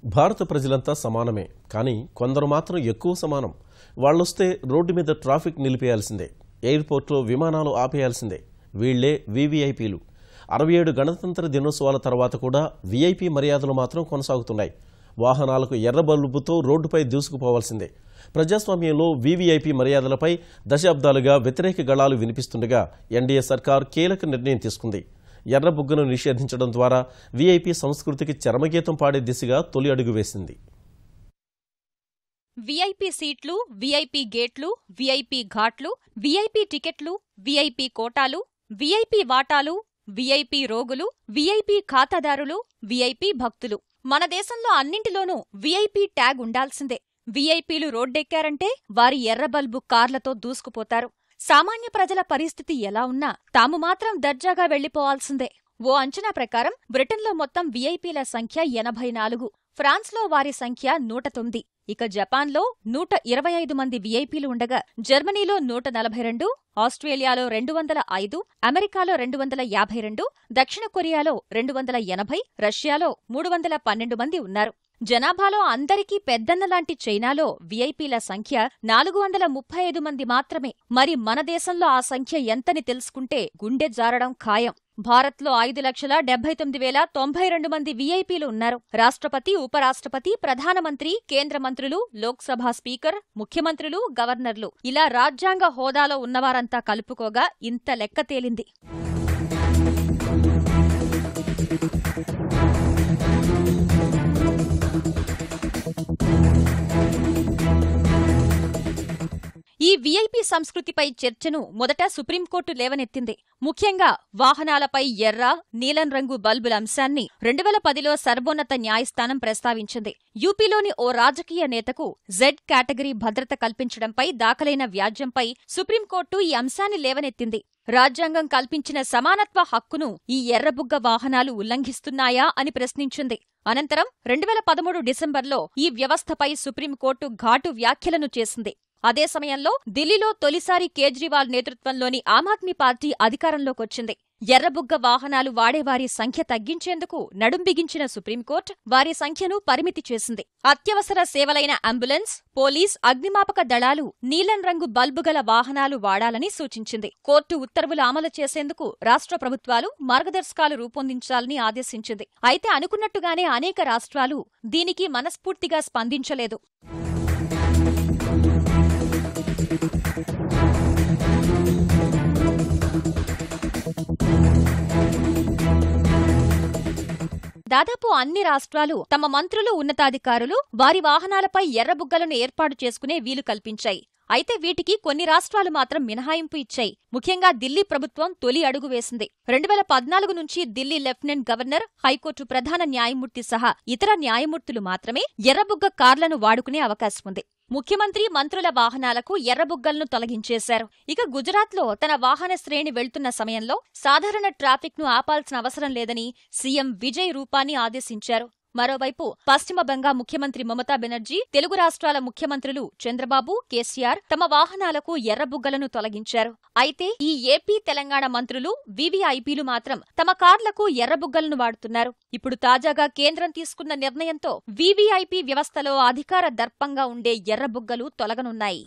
భారత ప్రజలంతా సమానమే, కానీ కొందరు మాత్రం ఎక్కువ సమానం. వాళ్ళొస్తే రోడ్డు మీద ట్రాఫిక్ నిలిపేయాల్సిందే, ఎయిర్పోర్ట్లో విమానాలు ఆపేయాల్సిందే. వీళ్లే వీవీఐపీలు. 67 గణతంత్ర దినోత్సవాల తర్వాత కూడా వీఐపీ మర్యాదలు మాత్రం కొనసాగుతున్నాయి. వాహనాలకు ఎర్ర బల్బుతో రోడ్డుపై దూసుకుపోవాల్సిందే. ప్రజాస్వామ్యంలో వీవీఐపీ మర్యాదలపై దశాబ్దాలుగా వ్యతిరేక గళాలు వినిపిస్తుండగా ఎన్డీఏ సర్కార్ కీలక నిర్ణయం తీసుకుంది. ఎర్ర బుగ్గను నిషేధించడం ద్వారా వీఐపీ సంస్కృతికి చరమగీతం పాడే దిశగా తొలి అడుగు వేసింది. వీఐపీ సీట్లు, వీఐపీ గేట్లు, వీఐపీ ఘాట్లు, వీఐపీ టికెట్లు, వీఐపీ కోటాలు, వీఐపీ వాటాలు, వీఐపీ రోగులు, వీఐపీ ఖాతాదారులు, వీఐపీ భక్తులు. మన దేశంలో అన్నింటిలోనూ వీఐపీ ట్యాగ్ ఉండాల్సిందే. వీఐపీలు రోడ్డెక్కారంటే వారి ఎర్రబల్బు కార్లతో దూసుకుపోతారు. సామాన్య ప్రజల పరిస్థితి ఎలా ఉన్నా తాము మాత్రం దర్జాగా వెళ్లిపోవాల్సిందే. ఓ అంచనా ప్రకారం బ్రిటన్లో మొత్తం వీఐపీల సంఖ్య 84, ఫ్రాన్స్లో వారి సంఖ్య 109, ఇక జపాన్లో 125 మంది వీఐపీలు ఉండగా జర్మనీలో 142, ఆస్ట్రేలియాలో 205, అమెరికాలో 252, దక్షిణ కొరియాలో 280, రష్యాలో 312 మంది ఉన్నారు. జనాభాలో అందరికీ పెద్దన్నలాంటి చైనాలో వీఐపీల సంఖ్య 435 మంది మాత్రమే. మరి మన దేశంలో ఆ సంఖ్య ఎంతని తెలుసుకుంటే గుండె జారడం ఖాయం. భారత్లో 5,79,092 మంది వీఐపీలు ఉన్నారు. రాష్ట్రపతి, ఉపరాష్ట్రపతి, ప్రధానమంత్రి, కేంద్ర మంత్రులు, లోక్సభ స్పీకర్, ముఖ్యమంత్రులు, గవర్నర్లు ఇలా రాజ్యాంగ హోదాలో ఉన్నవారంతా కలుపుకోగా ఇంత లెక్క తేలింది. ఈ వీఐపీ సంస్కృతిపై చర్చను మొదట సుప్రీంకోర్టు లేవనెత్తింది. ముఖ్యంగా వాహనాలపై ఎర్ర, నీలం రంగు బల్బుల అంశాన్ని 2010లో సర్వోన్నత న్యాయస్థానం ప్రస్తావించింది. యూపీలోని ఓ రాజకీయ నేతకు జెడ్ కేటగిరీ భద్రత కల్పించడంపై దాఖలైన వ్యాజ్యంపై సుప్రీంకోర్టు ఈ అంశాన్ని లేవనెత్తింది. రాజ్యాంగం కల్పించిన సమానత్వ హక్కును ఈ ఎర్రబుగ్గ వాహనాలు ఉల్లంఘిస్తున్నాయా అని ప్రశ్నించింది. అనంతరం 2013 డిసెంబర్లో ఈ వ్యవస్థపై సుప్రీంకోర్టు ఘాటు వ్యాఖ్యలను చేసింది. అదే సమయంలో ఢిల్లీలో తొలిసారి కేజ్రీవాల్ నేతృత్వంలోని ఆమ్ ఆద్మీ పార్టీ అధికారంలోకొచ్చింది. ఎర్రబుగ్గ వాహనాలు వాడేవారి సంఖ్య తగ్గించేందుకు నడుం బిగించిన సుప్రీంకోర్టు వారి సంఖ్యను పరిమితి చేసింది. అత్యవసర సేవలైన అంబులెన్స్, పోలీస్, అగ్నిమాపక దళాలు నీలం రంగు బల్బుగల వాహనాలు వాడాలని సూచించింది. కోర్టు ఉత్తర్వులు అమలు చేసేందుకు రాష్ట్ర ప్రభుత్వాలు మార్గదర్శకాలు రూపొందించాలని ఆదేశించింది. అయితే అనుకున్నట్టుగానే అనేక రాష్ట్రాలు దీనికి మనస్ఫూర్తిగా స్పందించలేదు. దాదాపు అన్ని రాష్ట్రాలు తమ మంత్రులు, ఉన్నతాధికారులు వారి వాహనాలపై ఎర్రబుగ్గలను ఏర్పాటు చేసుకునే వీలు కల్పించాయి. అయితే వీటికి కొన్ని రాష్ట్రాలు మాత్రం మినహాయింపు ఇచ్చాయి. ముఖ్యంగా దిల్లీ ప్రభుత్వం తొలి అడుగు వేసింది. 2014 నుంచి దిల్లీ లెఫ్టినెంట్ గవర్నర్, హైకోర్టు ప్రధాన న్యాయమూర్తి సహా ఇతర న్యాయమూర్తులు మాత్రమే ఎర్రబుగ్గ కార్లను వాడుకునే అవకాశం ఉంది. ముఖ్యమంత్రి, మంత్రుల వాహనాలకు ఎర్రబుగ్గలను తొలగించేశారు. ఇక గుజరాత్లో తన వాహన శ్రేణి వెళ్తున్న సమయంలో సాధారణ ట్రాఫిక్ను ఆపాల్సిన అవసరం లేదని సీఎం విజయ్ రూపానీ ఆదేశించారు. మరోవైపు పశ్చిమ బెంగాల్ ముఖ్యమంత్రి మమతా బెనర్జీ, తెలుగు రాష్ట్రాల ముఖ్యమంత్రులు చంద్రబాబు, కేసీఆర్ తమ వాహనాలకు ఎర్రబుగ్గలను తొలగించారు. అయితే ఈ ఏపీ, తెలంగాణ మంత్రులు, వీవీఐపీలు మాత్రం తమ కార్లకు ఎర్రబుగ్గలను వాడుతున్నారు. ఇప్పుడు తాజాగా కేంద్రం తీసుకున్న నిర్ణయంతో వీవీఐపీ వ్యవస్థలో అధికార దర్పంగా ఉండే ఎర్రబుగ్గలు తొలగనున్నాయి.